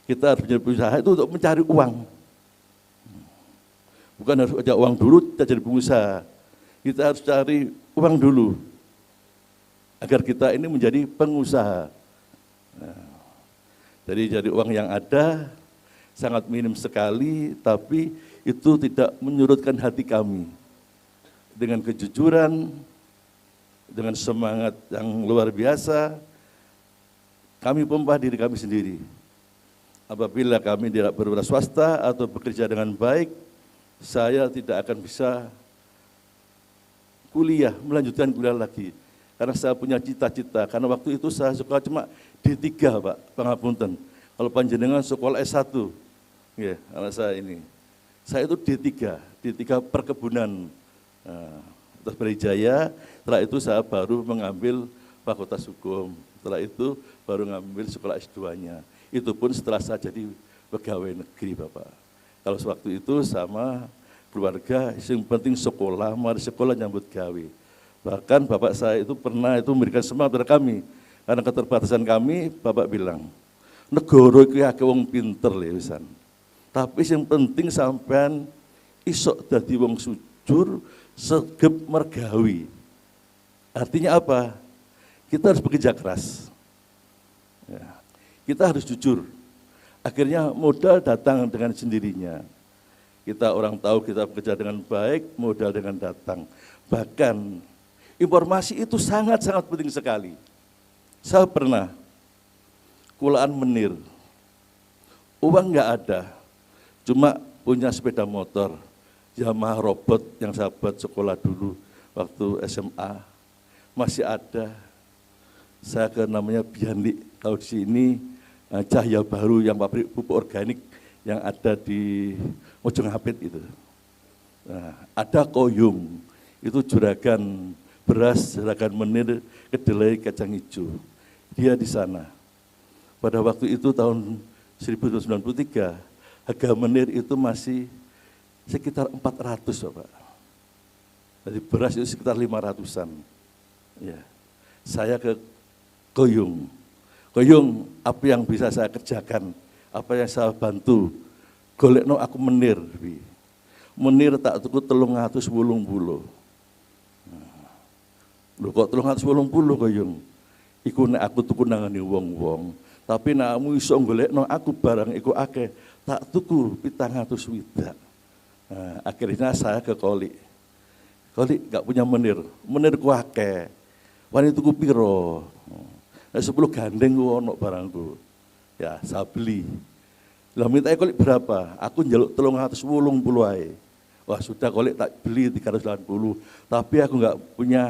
Kita harus menjadi pengusaha itu untuk mencari uang. Bukan harus ada uang dulu kita jadi pengusaha. Kita harus cari uang dulu agar kita ini menjadi pengusaha. Nah, jadi uang yang ada sangat minim sekali, tapi itu tidak menyurutkan hati kami. Dengan kejujuran, dengan semangat yang luar biasa, kami pompa diri kami sendiri. Apabila kami tidak berwira swasta atau bekerja dengan baik, saya tidak akan bisa melanjutkan kuliah lagi. Karena saya punya cita-cita, karena waktu itu saya suka cuma D3 Pak, pangapunten. Kalau panjenengan sekolah S1, ya, karena saya itu D3 perkebunan. Nah, terus Brawijaya, setelah itu saya baru mengambil Fakultas Hukum, setelah itu baru mengambil sekolah S2-nya. Itu pun setelah saya jadi pegawai negeri Bapak. Kalau sewaktu itu sama keluarga, yang penting sekolah, mari sekolah nyambut gawe. Bahkan Bapak saya itu pernah itu memberikan semangat pada kami, karena keterbatasan kami, Bapak bilang, negara iki akeh wong pinter lho wisan. Tapi yang penting sampean isok dadi wong sujur, segep mergawi. Artinya apa? Kita harus bekerja keras. Ya. Kita harus jujur. Akhirnya modal datang dengan sendirinya. Kita orang tahu kita bekerja dengan baik, modal dengan datang. Bahkan informasi itu sangat-sangat penting sekali. Saya pernah kulaan menir, uang nggak ada, cuma punya sepeda motor, Yamaha Robot yang saya buat sekolah dulu waktu SMA, masih ada. Saya ke namanya Bianik, tahu di sini Cahaya Baru yang pabrik pupuk organik yang ada di Mojonghapit itu. Nah, ada Koyung, itu juragan beras, juragan menir, kedelai, kacang hijau. Dia di sana. Pada waktu itu tahun 1993, harga menir itu masih sekitar 400 Bapak. Jadi beras itu sekitar 500-an. Ya. Saya ke Koyung. Koyung, apa yang bisa saya kerjakan? Apa yang saya bantu? Golekno aku menir. Menir tak tuku 380. Lho kok 380 Koyung? Iku nek aku tuku nangani wong-wong. Tapi nek kamu iso golekno aku barang iku akeh, tak tuku 700 widak. Nah, akhirnya saya ke Kolik. Kolik gak punya menir ku akeh. Wani tuku piro? Nah, 10 gandeng ku ono barangku. Ya, saya beli. Lah minta Kolik berapa? Aku njaluk 380 ae. Wah, sudah Kolik tak beli 380, tapi aku enggak punya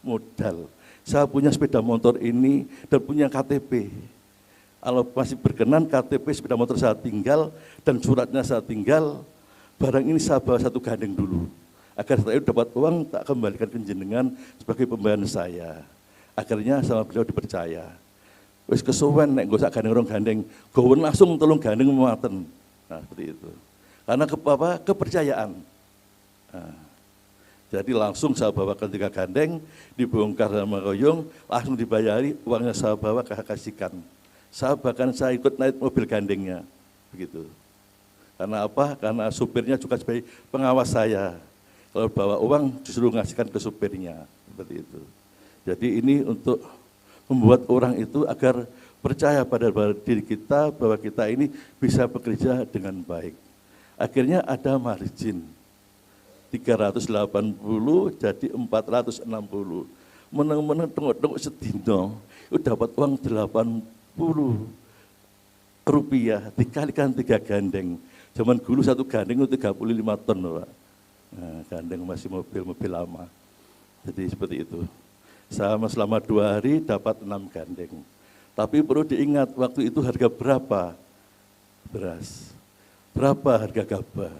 modal. Saya punya sepeda motor ini dan punya KTP. Kalau masih berkenan KTP sepeda motor saya tinggal dan suratnya saya tinggal, barang ini saya bawa 1 gandeng dulu. Agar setelah itu dapat uang tak kembalikan ke jenengan sebagai pembayaran saya. Akhirnya sama beliau dipercaya. Wis kesuwen nek nggo sak gandeng rong gandeng, gowen langsung 3 gandeng muaten. Nah, seperti itu. Karena kepercayaan. Nah, jadi langsung saya bawa ke 3 gandeng, dibongkar sama Koyung, langsung dibayari, uangnya saya bawa ke kasihkan. Bahkan saya ikut naik mobil gandengnya, begitu. Karena apa? Karena supirnya juga sebagai pengawas saya. Kalau bawa uang justru ngasihkan ke supirnya, seperti itu. Jadi ini untuk membuat orang itu agar percaya pada diri kita bahwa kita ini bisa bekerja dengan baik. Akhirnya ada margin 380 jadi 460. Meneng-meneng tengok-tengok sedino, itu dapat uang 80 rupiah dikalikan 3 gandeng. Zaman dulu 1 gandeng itu 35 ton, Pak. Nah, gandeng masih mobil lama. Jadi seperti itu. Sama selama 2 hari dapat 6 gandeng. Tapi perlu diingat waktu itu harga berapa beras? Berapa harga gabah?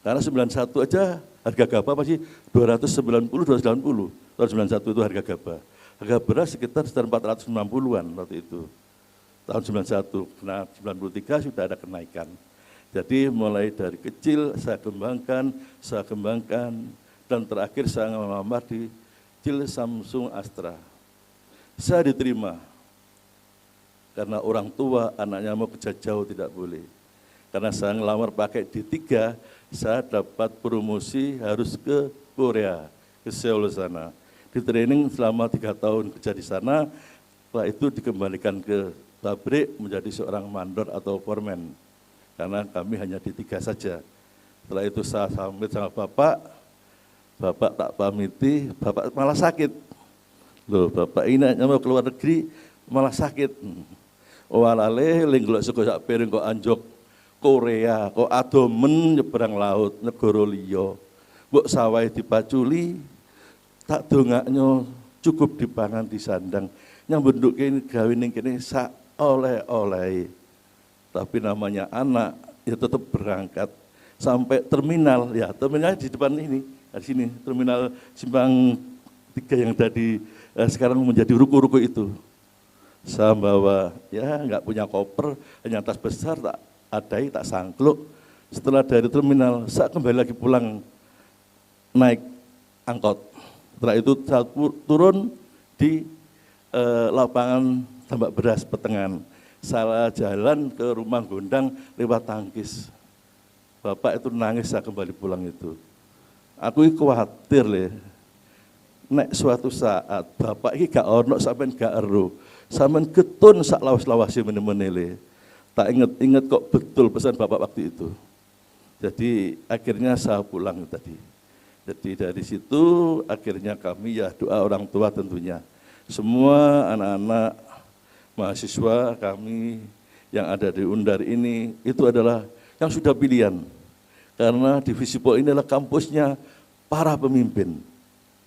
Karena 91 aja harga gabah masih 290, 290. Tahun 91 itu harga gabah. Harga beras sekitar 460-an waktu itu. Tahun 91, nah 93 sudah ada kenaikan. Jadi mulai dari kecil saya kembangkan, dan terakhir saya melamar di Cil Samsung Astra. Saya diterima Karena orang tua anaknya mau kerja jauh tidak boleh. Karena saya ngelamar pakai D3, saya dapat promosi harus ke Korea, ke Seoul sana. Di training selama 3 tahun kerja di sana, setelah itu dikembalikan ke pabrik menjadi seorang mandor atau foreman. Karena kami hanya D3 saja. Setelah itu saya samit sama Bapak tak pamiti, Bapak malah sakit. Loh, Bapak ini hanya mau keluar negeri, malah sakit. Walale, lenggolok sego sak piring kok anjok Korea, kok adomen nyebrang laut, negara liya. Mbok sawai dipaculi, tak dongaknya cukup dipangan di sandang. Yang bentuk kene gawe ning kene sak oleh-oleh. Tapi namanya anak, ya tetap berangkat sampai terminal. Ya, terminal di depan ini, di sini, terminal Simpang 3 yang tadi sekarang menjadi ruko-ruko itu. Saya bawa, ya nggak punya koper, hanya tas besar, tak adai, tak sangkluk. Setelah dari terminal, saya kembali lagi pulang naik angkot. Setelah itu saya turun di lapangan tambak beras Petengan. Saya jalan ke rumah Gondang lewat tangkis. Bapak itu nangis, saya kembali pulang itu. Aku khawatir le, nek suatu saat bapak ini gak ono sampean gak ero, sampean ketun sak lawas-lawase menele. Tak inget kok betul pesan bapak waktu itu. Jadi akhirnya saya pulang tadi. Jadi dari situ akhirnya kami ya doa orang tua tentunya. Semua anak-anak mahasiswa kami yang ada di Undar ini itu adalah yang sudah pilihan, karena Divisi PO ini adalah kampusnya para pemimpin.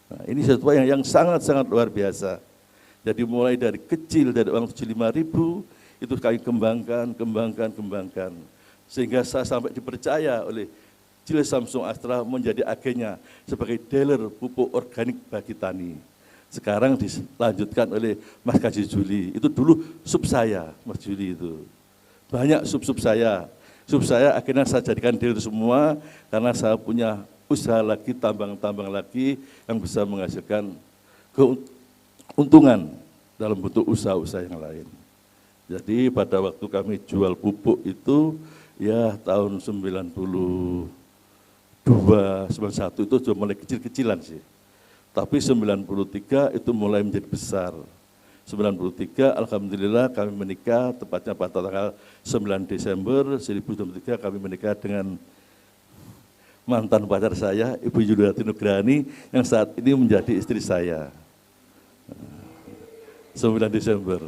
Nah, ini sesuatu yang sangat-sangat luar biasa. Jadi mulai dari kecil, dari uang 75.000, itu kami kembangkan. Sehingga saya sampai dipercaya oleh Ciles Samsung Astra menjadi agennya sebagai dealer pupuk organik bagi tani. Sekarang dilanjutkan oleh Mas Kaji Juli, itu dulu sub saya, Mas Juli itu. Banyak sub-sub saya. Sub saya akhirnya saya jadikan dealer semua karena saya punya usaha lagi, tambang-tambang lagi yang bisa menghasilkan keuntungan dalam bentuk usaha-usaha yang lain. Jadi pada waktu kami jual pupuk itu ya tahun 92, 91 itu sudah mulai kecil-kecilan sih. Tapi 93 itu mulai menjadi besar. 93 alhamdulillah kami menikah, tepatnya pada tanggal 9 Desember 1993 kami menikah dengan mantan pacar saya, Ibu Yuliati Nugrani, yang saat ini menjadi istri saya. 9 Desember.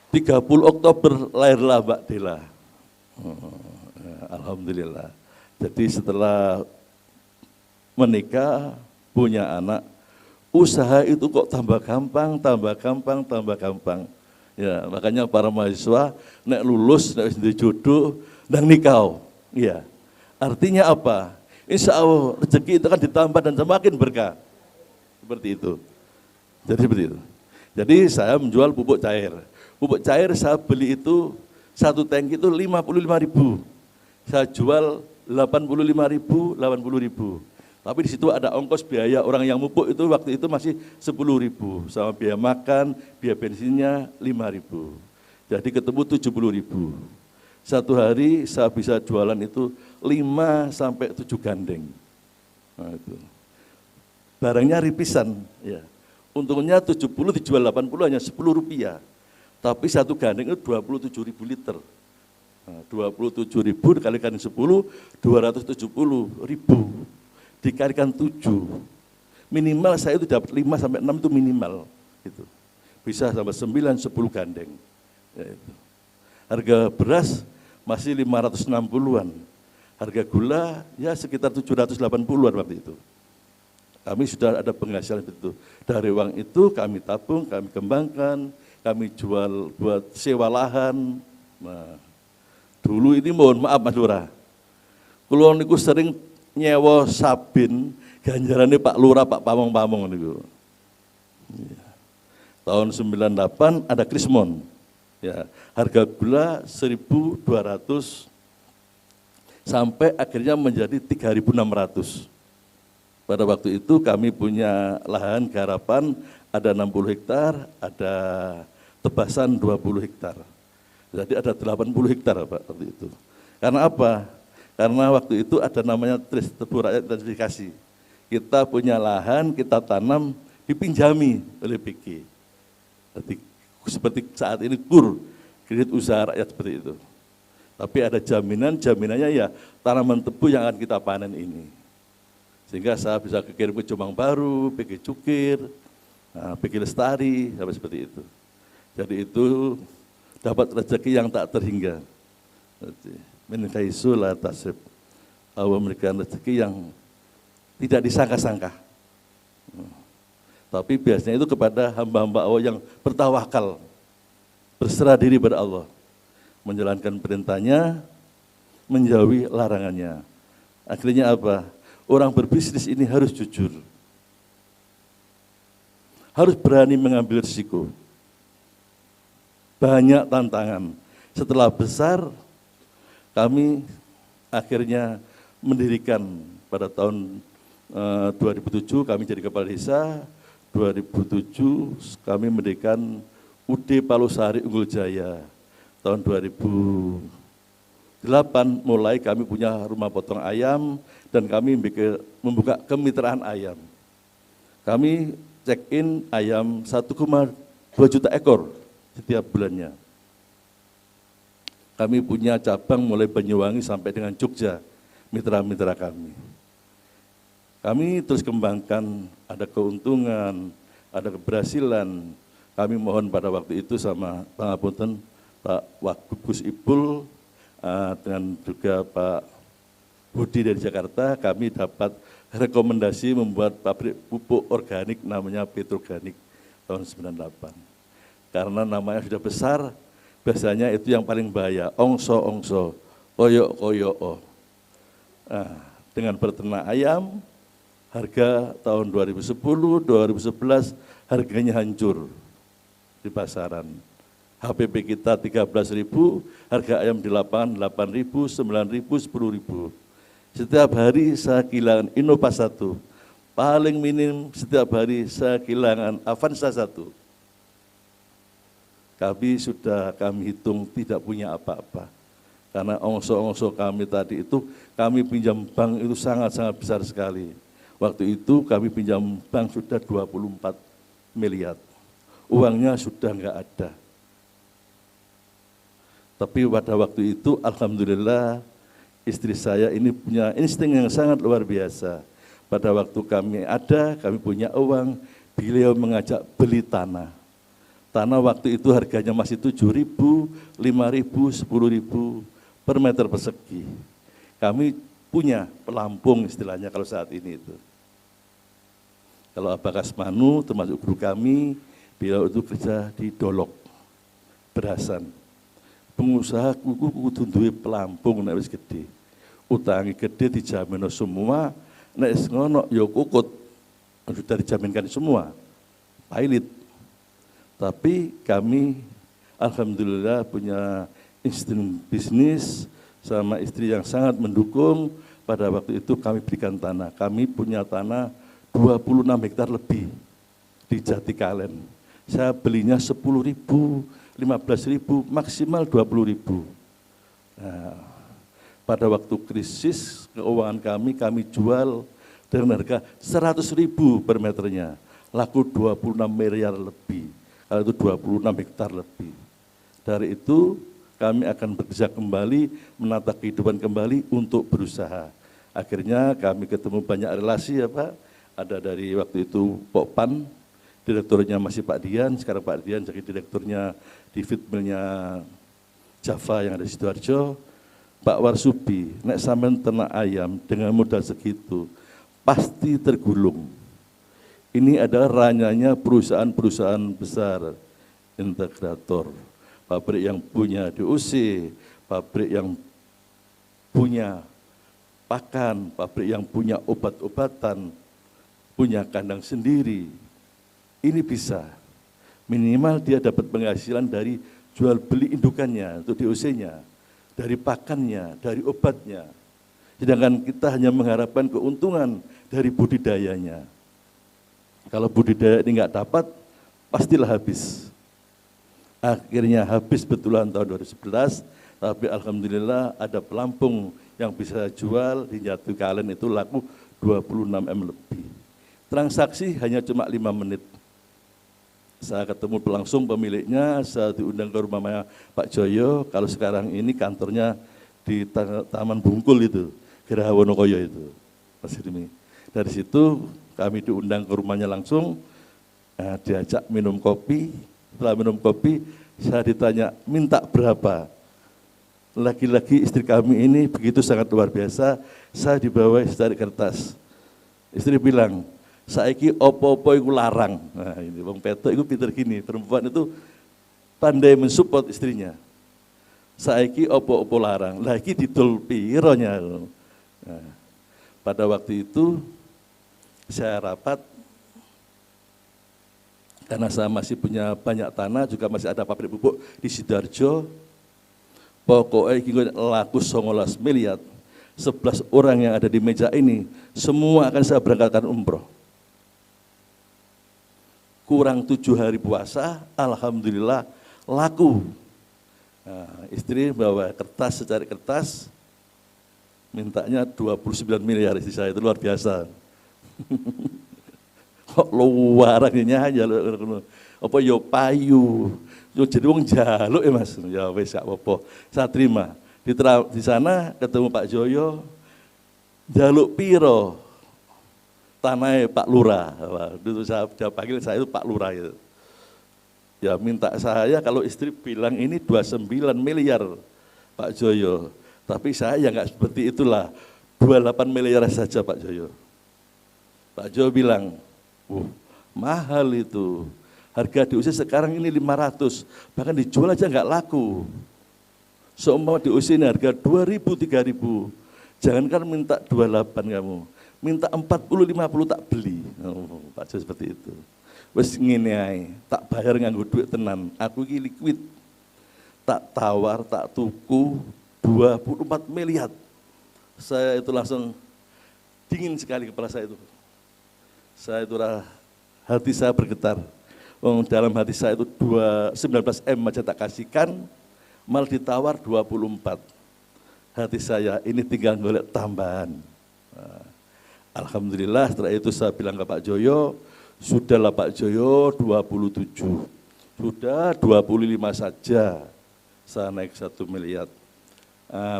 30 Oktober lahirlah Mbak Dela. Alhamdulillah. Jadi setelah menikah, punya anak, usaha itu kok tambah gampang. Ya, makanya para mahasiswa nek lulus, nek wis jodoh, ndang nikah. Ya. Artinya apa? Insya Allah rezeki itu akan ditambah dan semakin berkah. Seperti itu. Jadi seperti itu. Jadi saya menjual pupuk cair. Pupuk cair saya beli itu satu tank itu 55.000. Saya jual 85.000, 80.000. Tapi di situ ada ongkos biaya orang yang mupuk itu waktu itu masih 10.000, sama biaya makan, biaya bensinnya 5.000. Jadi ketemu 70.000. Satu hari saya bisa jualan itu 5 sampai 7 gandeng. Nah, itu. Barangnya ripisan, ya. Untungnya 70 dijual 80 hanya 10 rupiah. Tapi satu gandeng itu 27.000 liter. Nah, 27.000 dikalikan 10, 270.000. Dikalikan 7, minimal saya itu dapat 5 sampai 6 itu minimal, gitu. Bisa sampai 9, 10 gandeng. Ya, itu. Harga beras masih 560-an, harga gula ya sekitar 780-an waktu itu. Kami sudah ada penghasilan itu. Dari uang itu kami tabung, kami kembangkan, kami jual buat sewa lahan. Nah, dulu ini mohon maaf Mas Lurah, kalau niku sering nyewa sabin, ganjarannya Pak Lurah, Pak Pamong-Pamong niku. Ya. Tahun 98 ada Krismon. Ya, harga gula 1.200 sampai akhirnya menjadi 3.600. Pada waktu itu kami punya lahan garapan ada 60 hektar, ada tebasan 20 hektar. Jadi ada 80 hektar Pak waktu itu. Karena apa? Karena waktu itu ada namanya TRIS, Tebu Rakyat Identifikasi. Kita punya lahan, kita tanam, dipinjami oleh PG. Jadi seperti saat ini KUR, kredit usaha rakyat seperti itu. Tapi ada jaminan, jaminannya ya tanaman tebu yang akan kita panen ini. Sehingga saya bisa kirim ke Jombang Baru, PG Cukir, PG Lestari, sampai seperti itu. Jadi itu dapat rezeki yang tak terhingga. Min khaisu la tasib. Allah memberikan rezeki yang tidak disangka-sangka. Tapi biasanya itu kepada hamba-hamba Allah yang bertawakal, berserah diri pada Allah, menjalankan perintahnya, menjauhi larangannya. Akhirnya apa? Orang berbisnis ini harus jujur, harus berani mengambil risiko. Banyak tantangan. Setelah besar, kami akhirnya mendirikan pada tahun 2007 kami jadi kepala desa, 2007 kami mendirikan UD Palusari Unggul Jaya. Tahun 2008 mulai kami punya rumah potong ayam dan kami membuka kemitraan ayam. Kami check-in ayam 1,2 juta ekor setiap bulannya. Kami punya cabang mulai Banyuwangi sampai dengan Jogja, mitra-mitra kami. Kami terus kembangkan, ada keuntungan, ada keberhasilan. Kami mohon pada waktu itu sama pangapunten Pak Wagub Gus Ipul dengan juga Pak Budi dari Jakarta, kami dapat rekomendasi membuat pabrik pupuk organik namanya Petroganik tahun 98. Karena namanya sudah besar, biasanya itu yang paling bahaya, ongso-ongso, koyok-koyok. Dengan peternak ayam, harga tahun 2010, 2011 harganya hancur di pasaran. HPP kita 13.000, harga ayam di lapangan 8.000, 9.000, 10.000. Setiap hari saya kehilangan Innova 1, paling minim setiap hari saya kehilangan Avanza 1. Kami hitung tidak punya apa-apa. Karena ongso-ongso kami tadi itu, kami pinjam bank itu sangat-sangat besar sekali. Waktu itu kami pinjam bank sudah 24 miliar. Uangnya sudah enggak ada. Tapi pada waktu itu alhamdulillah istri saya ini punya insting yang sangat luar biasa. Pada waktu kami punya uang, beliau mengajak beli tanah. Tanah waktu itu harganya masih 7.000, 5.000, 10.000 per meter persegi. Kami punya pelampung istilahnya kalau saat ini itu. Kalau Abah Kasmanu termasuk guru kami, beliau itu kerja di Dolok, Berasan. Pengusaha kuku duwe pelampung nek wis gede. Utangi gede dijamin semua, nek wis ngono ya kukut. Sudah dijaminkan semua. Pilot. Tapi kami alhamdulillah punya insting bisnis sama istri yang sangat mendukung. Pada waktu itu kami berikan tanah. Kami punya tanah 26 hektar lebih di Jatikalen. Saya belinya 10.000, 15.000, maksimal 20.000. Nah, pada waktu krisis keuangan kami jual dengan harga 100.000 per meternya. Laku 26 miliar lebih. Kalau itu 26 hektar lebih. Dari itu kami akan bekerja kembali, menata kehidupan kembali untuk berusaha. Akhirnya kami ketemu banyak relasi ya Pak. Ada dari waktu itu Pokpan, direkturnya masih Pak Dian, sekarang Pak Dian jadi direkturnya di Fitmilnya Java yang ada di Sidoarjo. Pak Warsubi, nek sampean ternak ayam dengan modal segitu, pasti tergulung. Ini adalah ranyanya perusahaan-perusahaan besar, integrator, pabrik yang punya DOC, pabrik yang punya pakan, pabrik yang punya obat-obatan, punya kandang sendiri. Ini bisa, minimal dia dapat penghasilan dari jual beli indukannya untuk DOC-nya, dari pakannya, dari obatnya. Sedangkan kita hanya mengharapkan keuntungan dari budidayanya. Kalau budidaya ini nggak dapat, pastilah habis. Akhirnya habis betulan tahun 2011, tapi alhamdulillah ada pelampung yang bisa jual di Nyatu Kalen itu laku 26 M lebih. Transaksi hanya cuma 5 menit. Saya ketemu langsung pemiliknya, saya diundang ke rumahnya Pak Joyo, kalau sekarang ini kantornya di Taman Bungkul itu, Geraha Wonokoyo itu, Mas Hirmi. Dari situ kami diundang ke rumahnya langsung, diajak minum kopi. Setelah minum kopi, saya ditanya, minta berapa? Lagi-lagi istri kami ini begitu sangat luar biasa, saya dibawa secari kertas. Istri bilang, saiki opo-opo iku larang. Nah ini Bang Peto itu pinter gini, perempuan itu pandai mensupport istrinya. Saiki opo-opo larang, lagi didol pironya. Nah, pada waktu itu saya rapat, karena saya masih punya banyak tanah, juga masih ada pabrik pupuk di Sidoarjo. Pokoknya ini laku 19 miliar, 11 orang yang ada di meja ini, semua akan saya berangkatkan umroh. Kurang 7 hari puasa, alhamdulillah laku. Nah, istri bawa kertas, secari kertas, mintanya 29 miliar istri saya, itu luar biasa. Kok luarnya aja, apa yo payu, yo jadi wong jaluk ya Mas, ya wes gak apa-apa, saya terima. Di sana ketemu Pak Joyo, jaluk piro, tanahnya Pak Lurah, dulu saya panggil saya itu Pak Lurah itu. Ya minta saya kalau istri bilang ini 29 miliar Pak Joyo, tapi saya ya nggak seperti itulah, 28 miliar saja Pak Joyo. Pak Joyo bilang, mahal itu, harga diusir sekarang ini 500, bahkan dijual aja nggak laku. Seumpama diusir ini harga 2.000, 3.000, jangankan minta 28 kamu, minta 40-50 tak beli. Oh, Pak Jo seperti itu. Wes ngene ae, tak bayar nganggo duit tenan. Aku iki liquid. Tak tawar, tak tuku 24 miliar. Saya itu langsung dingin sekali kepala saya itu. Saya itu hati saya bergetar. Dalam hati saya itu 19 M aja tak kasihkan, mal ditawar 24. Hati saya ini tinggal golek tambahan. Nah, alhamdulillah setelah itu saya bilang ke Pak Joyo, sudahlah Pak Joyo 27, sudah 25 saja saya naik 1 miliar.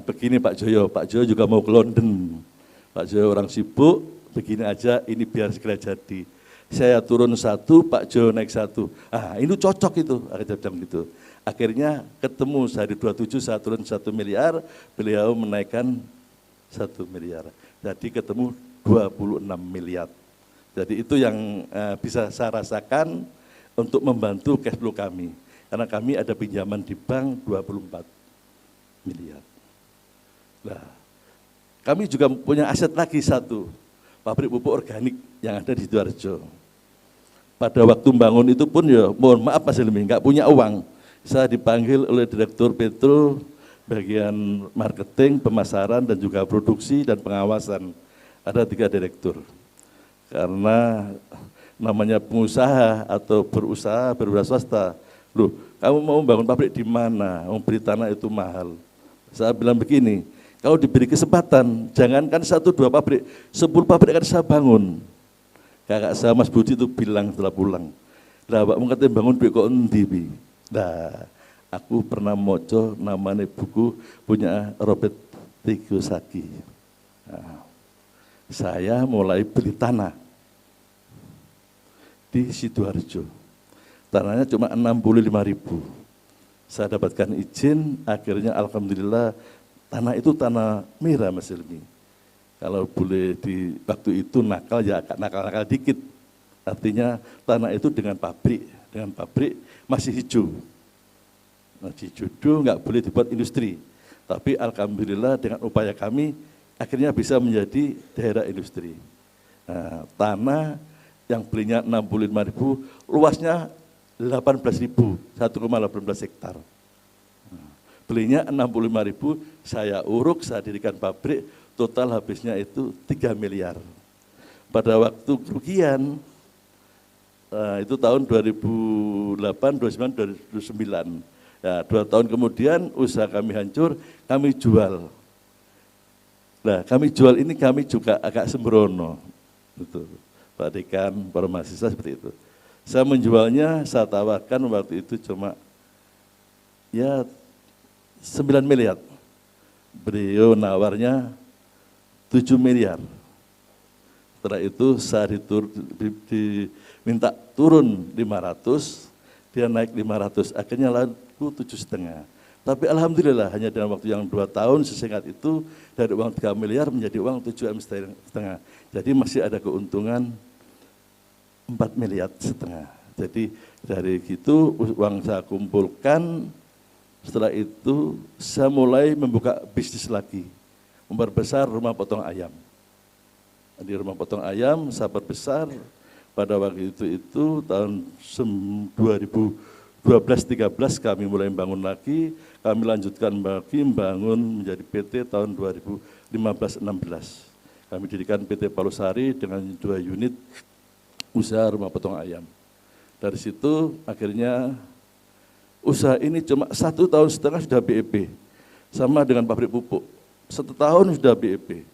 Begini Pak Joyo juga mau ke London. Pak Joyo orang sibuk, begini aja ini biar segera jadi. Saya turun 1, Pak Joyo naik 1. Ini cocok itu, akhirnya bilang gitu. Akhirnya ketemu saya di 27, saya turun 1 miliar, beliau menaikkan 1 miliar. Jadi ketemu 26 miliar. Jadi itu yang bisa saya rasakan untuk membantu cash flow kami. Karena kami ada pinjaman di bank 24 miliar. Nah, kami juga punya aset lagi satu, pabrik pupuk organik yang ada di Sidoarjo. Pada waktu bangun itu pun ya, mohon maaf Mas Helmi, nggak punya uang. Saya dipanggil oleh Direktur Petro, bagian marketing, pemasaran, dan juga produksi dan pengawasan. Ada 3 direktur. Karena namanya pengusaha atau berusaha swasta. Loh, kamu mau bangun pabrik di mana? Mau beli tanah itu mahal. Saya bilang begini, kalau diberi kesempatan, jangankan 1-2 pabrik, 10 pabrik akan saya bangun. Kakak saya Mas Budi itu bilang setelah pulang, lah Pak katanya bangun duit kok endi Bi? Nah, aku pernah moco namanya buku punya Robert Kiyosaki. Nah, saya mulai beli tanah di Sidoarjo. Tanahnya cuma 65.000. Saya dapatkan izin, akhirnya alhamdulillah tanah itu tanah merah Mas Helmi. Kalau boleh di waktu itu nakal ya nakal-nakal dikit. Artinya tanah itu dengan pabrik masih hijau. Masih hijau, nggak boleh dibuat industri. Tapi alhamdulillah dengan upaya kami akhirnya bisa menjadi daerah industri. Nah, tanah yang belinya 65.000, luasnya 18.000, 1,18 hektar. Nah, belinya 65.000, saya uruk, saya dirikan pabrik, total habisnya itu 3 miliar. Pada waktu kerugian, itu tahun 2008, 2009, 2009. Ya, 2 tahun kemudian usaha kami hancur, kami jual. Nah, kami jual ini kami juga agak sembrono. Gitu. Pak Dekan, para mahasiswa seperti itu. Saya menjualnya, saya tawarkan waktu itu cuma ya 9 miliar. Beliau nawarnya 7 miliar. Setelah itu saya diminta turun 500, dia naik 500, akhirnya laku 7,5. Tapi alhamdulillah hanya dalam waktu yang 2 tahun sesingkat itu dari uang 3 miliar menjadi uang 7,5. Jadi masih ada keuntungan 4,5 miliar. Jadi dari gitu uang saya kumpulkan, setelah itu saya mulai membuka bisnis lagi, memperbesar rumah potong ayam. Di rumah potong ayam saya perbesar, pada waktu itu tahun 2012-13 kami mulai membangun lagi, kami lanjutkan lagi membangun menjadi PT tahun 2015-16. Kami dirikan PT Palusari dengan 2 unit usaha rumah potong ayam. Dari situ akhirnya usaha ini cuma 1,5 tahun sudah BEP, sama dengan pabrik pupuk. 1 tahun sudah BEP.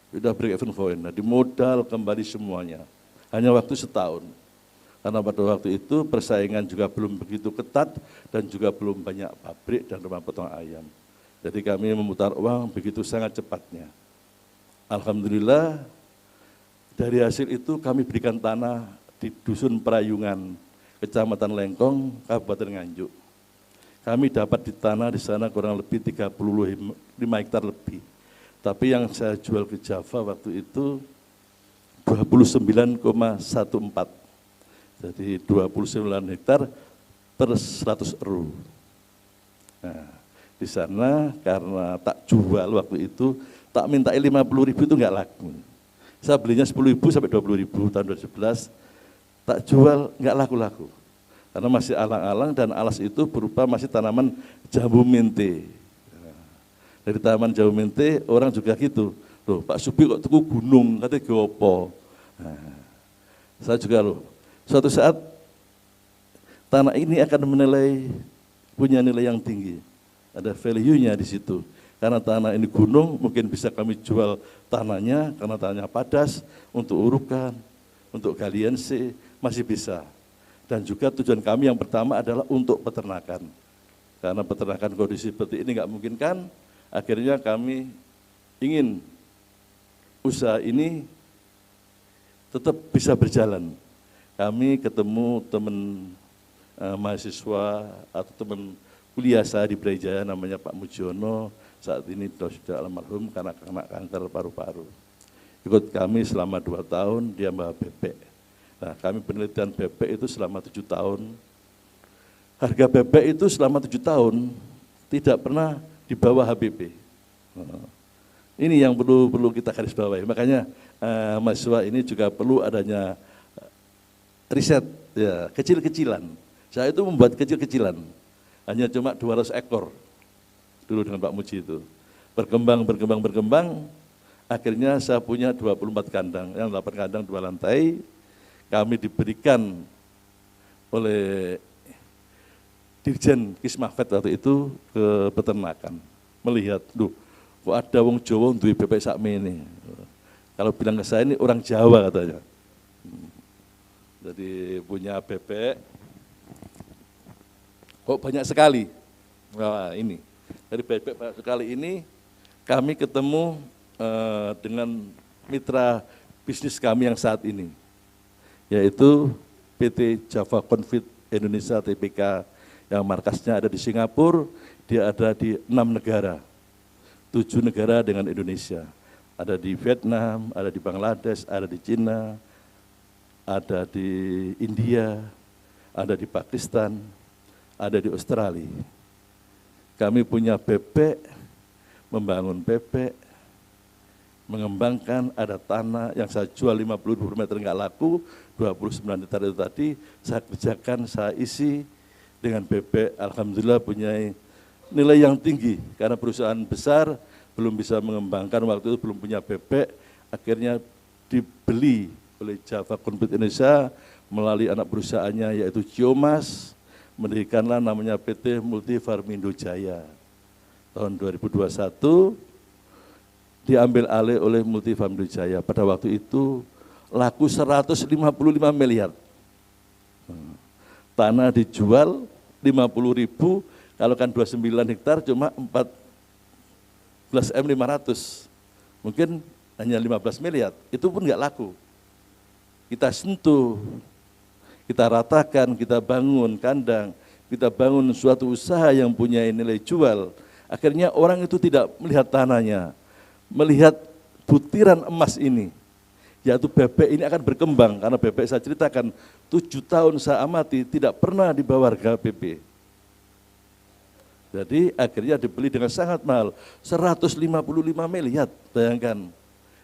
Sudah break even point, nah, dimodal kembali semuanya. Hanya waktu 1 tahun. Karena pada waktu itu persaingan juga belum begitu ketat dan juga belum banyak pabrik dan rumah potong ayam. Jadi kami memutar uang begitu sangat cepatnya. Alhamdulillah dari hasil itu kami berikan tanah di Dusun Prayungan, Kecamatan Lengkong, Kabupaten Nganjuk. Kami dapat di tanah di sana kurang lebih 35 hektar lebih. Tapi yang saya jual ke Java waktu itu 29,14. Jadi 29 hektar per 100 RU. Nah, di sana karena tak jual waktu itu, tak minta 50.000 itu enggak laku. Saya belinya 10.000 sampai 20.000 tahun 2011, tak jual enggak laku-laku. Karena masih alang-alang dan alas itu berupa masih tanaman jambu mente. Dari tanaman jambu mente orang juga gitu. Loh, Pak Subi kok tuku gunung, katanya geopo. Nah, saya juga loh, suatu saat tanah ini akan punya nilai yang tinggi. Ada value-nya di situ. Karena tanah ini gunung, mungkin bisa kami jual tanahnya, karena tanahnya padas, untuk urukan, untuk galian C, masih bisa. Dan juga tujuan kami yang pertama adalah untuk peternakan. Karena peternakan kondisi seperti ini nggak mungkin kan, akhirnya kami ingin usaha ini tetap bisa berjalan. Kami ketemu teman mahasiswa atau teman kuliah saya di Brawijaya namanya Pak Mujiono, saat ini sudah almarhum karena kena kanker paru-paru. Ikut kami selama 2 tahun, dia bawa bebek. Nah, kami penelitian bebek itu selama 7 tahun. Harga bebek itu selama 7 tahun tidak pernah di bawah HBP. Ini yang perlu kita garis bawahi. Makanya mahasiswa ini juga perlu adanya riset, ya, kecil-kecilan. Saya itu membuat kecil-kecilan, hanya cuma 200 ekor dulu dengan Pak Muji itu. Berkembang, akhirnya saya punya 24 kandang, yang 8 kandang 2 lantai, kami diberikan oleh Dirjen Kismafet waktu itu ke peternakan, melihat, kok ada wong Jawa duwe bebek sakmene. Kalau bilang ke saya ini orang Jawa katanya. Jadi punya bebek, kok banyak sekali. Nah, ini dari bebek banyak sekali ini kami ketemu dengan mitra bisnis kami yang saat ini, yaitu PT Java Confit Indonesia Tbk, yang markasnya ada di Singapura, dia ada di 6 negara, 7 negara dengan Indonesia. Ada di Vietnam, ada di Bangladesh, ada di Cina, ada di India, ada di Pakistan, ada di Australia. Kami punya bebek, membangun bebek, mengembangkan, ada tanah yang saya jual 50.000 per meter nggak laku, 29 hektar itu tadi, saya kerjakan, saya isi dengan bebek, alhamdulillah punya nilai yang tinggi, karena perusahaan besar belum bisa mengembangkan, waktu itu belum punya bebek, akhirnya dibeli oleh Java Confit Indonesia, melalui anak perusahaannya yaitu Geomas, mendirikanlah namanya PT Multi Farmindo Jaya. Tahun 2021 diambil alih oleh Multi Farmindo Jaya. Pada waktu itu laku 155 miliar. Tanah dijual 50.000, kalau kan 29 hektar cuma 14 M 500. Mungkin hanya 15 miliar, itu pun nggak laku. Kita sentuh, kita ratakan, kita bangun kandang, kita bangun suatu usaha yang punya nilai jual. Akhirnya orang itu tidak melihat tanahnya, melihat butiran emas ini, yaitu bebek ini akan berkembang. Karena bebek saya ceritakan, 7 tahun saya amati tidak pernah di bawah harga bebek. Jadi akhirnya dibeli dengan sangat mahal, 155 miliar, bayangkan.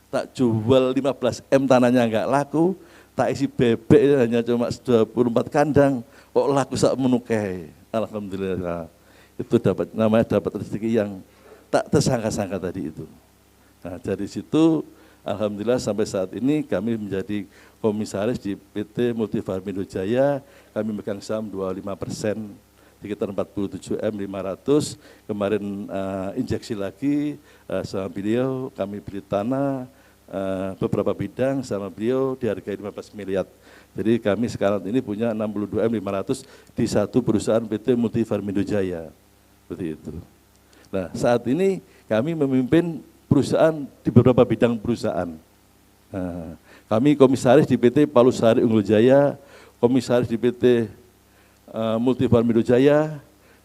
Tak jual 15 M tanahnya enggak laku, tak isi bebek hanya cuma 24 kandang, kok laku sak menukai. Alhamdulillah, itu namanya dapat rezeki yang tak tersangka-sangka tadi itu. Nah dari situ, alhamdulillah sampai saat ini kami menjadi komisaris di PT Multi Farmindo Jaya, kami megang saham 25%, sekitar 47 M 500, kemarin injeksi lagi sama beliau, kami beli tanah, beberapa bidang sama beliau dihargai 15 miliar. Jadi kami sekarang ini punya 62 M 500 di satu perusahaan PT Multi Farmindo Jaya. Seperti itu. Nah saat ini kami memimpin perusahaan di beberapa bidang perusahaan. Kami komisaris di PT Palusari Unggul Jaya, komisaris di PT Multi Farmindo Jaya,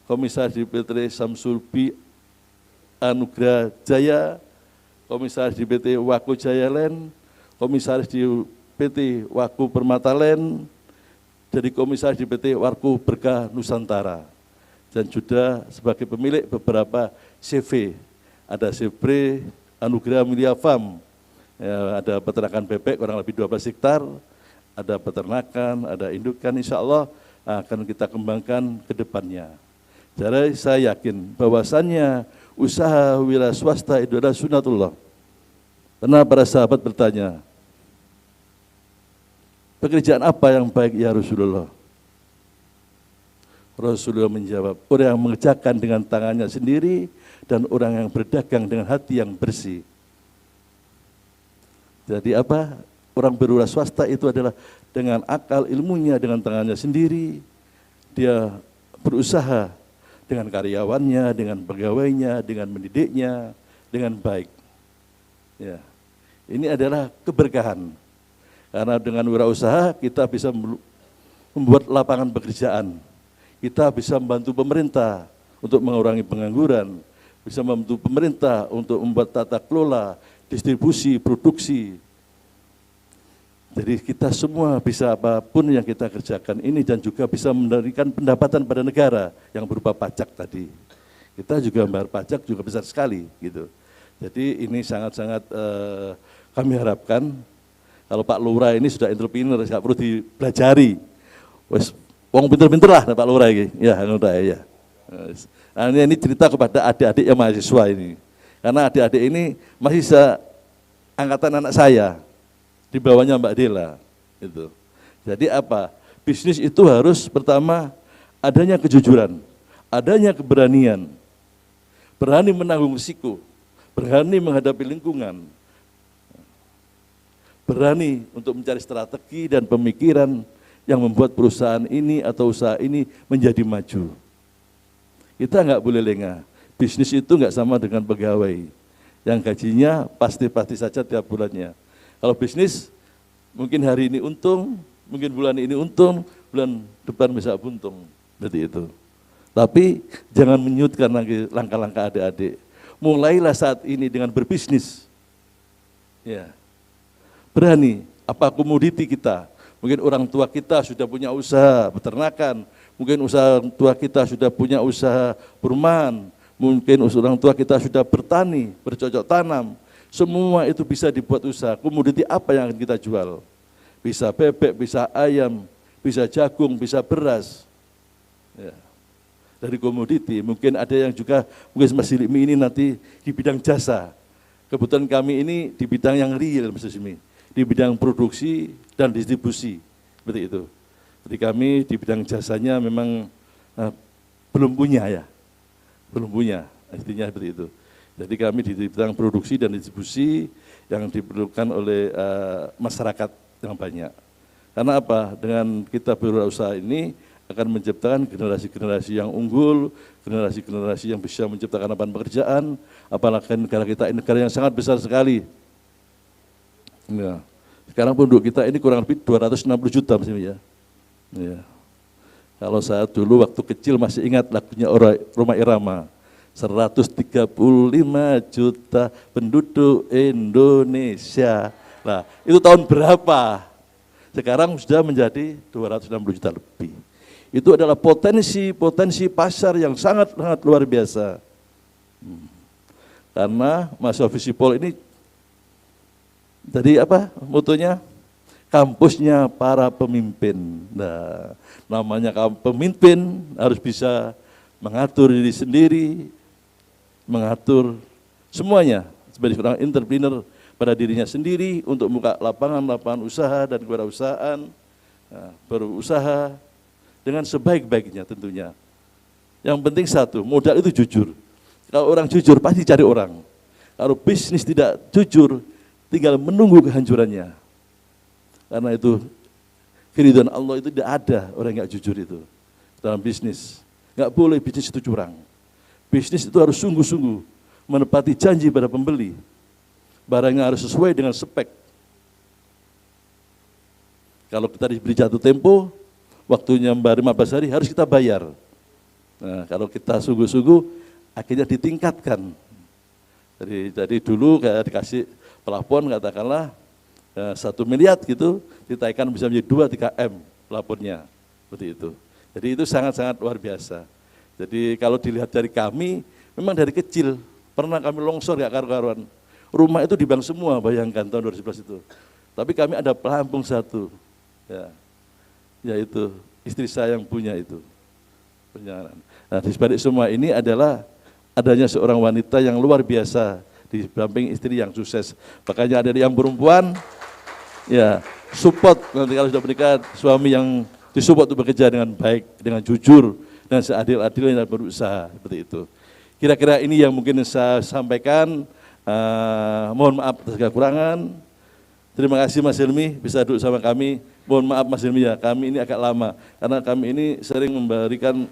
komisaris di PT Samsulbi Anugrah Jaya, komisaris di PT Waku Jaya Land, komisaris di PT Waku Permata Land, jadi komisaris di PT Waku Berkah Nusantara, dan juga sebagai pemilik beberapa CV, ada CV Anugerah Mulia Farm, ya, ada peternakan bebek kurang lebih 12 hektar, ada peternakan, ada indukan, insya Allah akan kita kembangkan ke depannya. Jadi saya yakin bahwasannya usaha wira swasta itu adalah sunatullah. Karena para sahabat bertanya, pekerjaan apa yang baik ya Rasulullah? Rasulullah menjawab, orang yang mengerjakan dengan tangannya sendiri dan orang yang berdagang dengan hati yang bersih. Jadi apa? Orang berwira swasta itu adalah dengan akal ilmunya, dengan tangannya sendiri, dia berusaha dengan karyawannya, dengan pegawainya, dengan mendidiknya, dengan baik. Ya. Ini adalah keberkahan. Karena dengan wirausaha kita bisa membuat lapangan pekerjaan. Kita bisa membantu pemerintah untuk mengurangi pengangguran, bisa membantu pemerintah untuk membuat tata kelola, distribusi, produksi. Jadi kita semua bisa apapun yang kita kerjakan ini dan juga bisa memberikan pendapatan pada negara yang berupa pajak tadi. Kita juga membayar pajak juga besar sekali gitu. Jadi ini sangat-sangat kami harapkan kalau Pak Lurah ini sudah entrepreneur, nggak perlu dipelajari. Wes, wong pinter-pinter lah Pak Lurah ini. Ya, ya. Nah, ini cerita kepada adik-adik yang mahasiswa ini. Karena adik-adik ini masih angkatan anak saya. Di bawahnya Mbak Dela, itu. Jadi apa? Bisnis itu harus pertama adanya kejujuran, adanya keberanian, berani menanggung risiko, berani menghadapi lingkungan, berani untuk mencari strategi dan pemikiran yang membuat perusahaan ini atau usaha ini menjadi maju. Kita nggak boleh lengah. Bisnis itu nggak sama dengan pegawai yang gajinya pasti-pasti saja tiap bulannya. Kalau bisnis, mungkin hari ini untung, mungkin bulan ini untung, bulan depan bisa buntung, seperti itu. Tapi jangan menyudutkan lagi langkah-langkah adik-adik. Mulailah saat ini dengan berbisnis. Ya. Berani, apa komoditi kita. Mungkin orang tua kita sudah punya usaha peternakan, mungkin usaha tua kita sudah punya usaha perumahan, mungkin orang tua kita sudah bertani, bercocok tanam. Semua itu bisa dibuat usaha. Komoditi apa yang akan kita jual? Bisa bebek, bisa ayam, bisa jagung, bisa beras. Ya. Dari komoditi, mungkin ada yang juga, mungkin Mas Hilmi ini nanti di bidang jasa. Kebetulan kami ini di bidang yang real, Mas Hilmi. Di bidang produksi dan distribusi. seperti itu. Jadi kami di bidang jasanya memang belum punya ya, belum punya, artinya seperti itu. Jadi kami di bidang produksi dan distribusi yang diperlukan oleh masyarakat yang banyak. Karena apa? Dengan kita berwirausaha ini akan menciptakan generasi-generasi yang unggul, generasi-generasi yang bisa menciptakan lapangan pekerjaan, apalagi negara kita ini negara yang sangat besar sekali. Ya. Sekarang penduduk kita ini kurang lebih 260 juta misalnya ya. Ya. Kalau saya dulu waktu kecil masih ingat lagunya Rhoma Irama, 135 juta penduduk Indonesia. Nah, itu tahun berapa? Sekarang sudah menjadi 260 juta lebih. Itu adalah potensi pasar yang sangat luar biasa. Karena mahasiswa Visipol ini tadi apa motonya? Kampusnya para pemimpin. Nah, namanya pemimpin harus bisa mengatur diri sendiri, mengatur semuanya sebagai seorang entrepreneur pada dirinya sendiri untuk membuka lapangan usaha dan kewirausahaan, berusaha dengan sebaik-baiknya tentunya. Yang penting satu, modal itu jujur. Kalau orang jujur pasti cari orang. Kalau bisnis tidak jujur, tinggal menunggu kehancurannya. Karena itu keridhaan Allah itu tidak ada orang yang jujur itu dalam bisnis. Nggak boleh bisnis itu curang. Bisnis itu harus sungguh-sungguh menepati janji pada pembeli. Barangnya harus sesuai dengan spek. Kalau kita diberi jatuh tempo, waktunya 15 hari harus kita bayar. Nah, kalau kita sungguh-sungguh, akhirnya ditingkatkan. Jadi dulu kayak dikasih plafon katakanlah 1 miliar gitu, ditaikkan bisa menjadi 2-3 M plafonnya, seperti itu. Jadi itu sangat-sangat luar biasa. Jadi kalau dilihat dari kami, memang dari kecil, pernah kami longsor gak karu-karuan. Rumah itu dibangun semua, bayangkan tahun 2011 itu. Tapi kami ada pelampung satu, ya, yaitu istri saya yang punya itu. Nah di sebalik semua ini adalah adanya seorang wanita yang luar biasa, di samping istri yang sukses. Makanya ada yang perempuan, ya support nanti kalau sudah menikah suami yang disupport untuk bekerja dengan baik, dengan jujur, dan seadil-adilnya berusaha seperti itu. Kira-kira ini yang mungkin saya sampaikan. Mohon maaf atas kekurangan. Terima kasih Mas Hilmi bisa duduk sama kami. Mohon maaf Mas Hilmi ya, kami ini agak lama karena kami ini sering memberikan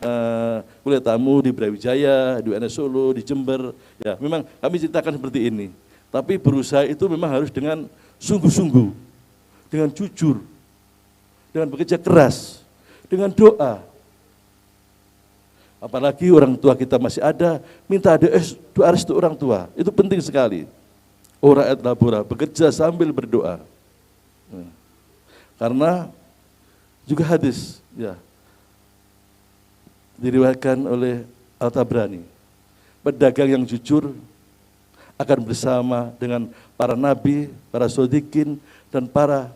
kuliah tamu di Brawijaya, di UNS Solo, di Jember. Ya, memang kami ceritakan seperti ini. Tapi berusaha itu memang harus dengan sungguh-sungguh, dengan jujur, dengan bekerja keras, dengan doa. Apalagi orang tua kita masih ada, minta doa restu orang tua, itu penting sekali. Ora et labora, bekerja sambil berdoa. Karena juga hadis, ya, diriwayatkan oleh Al-Tabrani, pedagang yang jujur akan bersama dengan para nabi, para shodiqin, dan para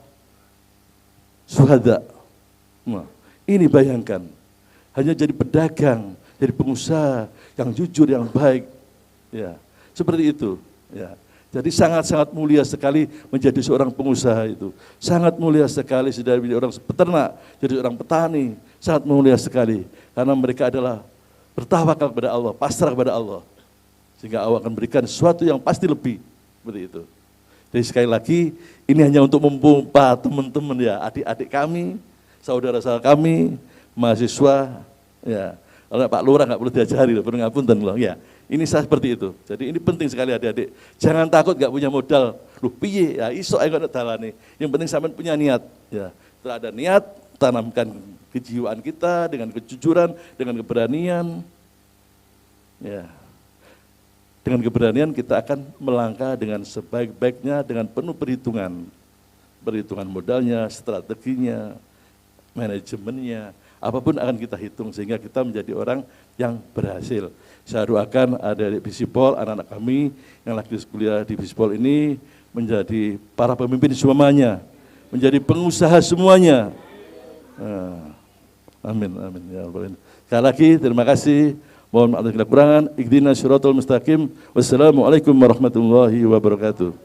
syuhada. Nah, ini bayangkan. Hanya jadi pedagang, jadi pengusaha yang jujur, yang baik, ya seperti itu. Ya, jadi sangat-sangat mulia sekali menjadi seorang pengusaha itu. Sangat mulia sekali sudah menjadi orang peternak, jadi orang petani, sangat mulia sekali. Karena mereka adalah bertawakal kepada Allah, pasrah kepada Allah, sehingga Allah akan berikan sesuatu yang pasti lebih, seperti itu. Jadi sekali lagi ini hanya untuk memompa teman-teman ya, adik-adik kami, saudara-saudara kami, mahasiswa, ya. Kalau Pak Lurah nggak perlu diajari, perlu ngapunten loh, ya. Ini saya seperti itu. Jadi ini penting sekali adik-adik. Jangan takut nggak punya modal. Loh piye ya iso ae kok dalane. Yang penting sampean punya niat, ya. Setelah ada niat, tanamkan kejiwaan kita dengan kejujuran, dengan keberanian. Ya. Dengan keberanian kita akan melangkah dengan sebaik-baiknya, dengan penuh perhitungan. Perhitungan modalnya, strateginya, manajemennya, apapun akan kita hitung sehingga kita menjadi orang yang berhasil. Saya doakan adik-adik Visipol, anak-anak kami yang lagi kuliah di Visipol ini menjadi para pemimpin semuanya, menjadi pengusaha semuanya. Amin, amin. Ya Allah. Sekali lagi terima kasih. Mohon maaf atas kekurangan. Ihdinas siratal mustaqim. Wassalamualaikum warahmatullahi wabarakatuh.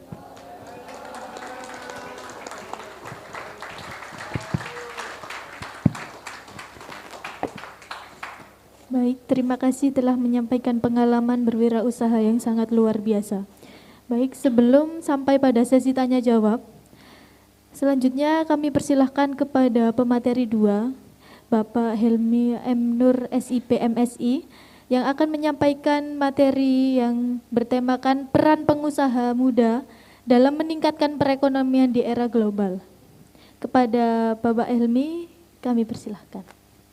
Terima kasih telah menyampaikan pengalaman berwirausaha yang sangat luar biasa. Baik, sebelum sampai pada sesi tanya jawab, selanjutnya kami persilahkan kepada pemateri 2, Bapak Helmi M. Nur SIP MSI, yang akan menyampaikan materi yang bertemakan peran pengusaha muda dalam meningkatkan perekonomian di era global. Kepada Bapak Helmi, kami persilahkan.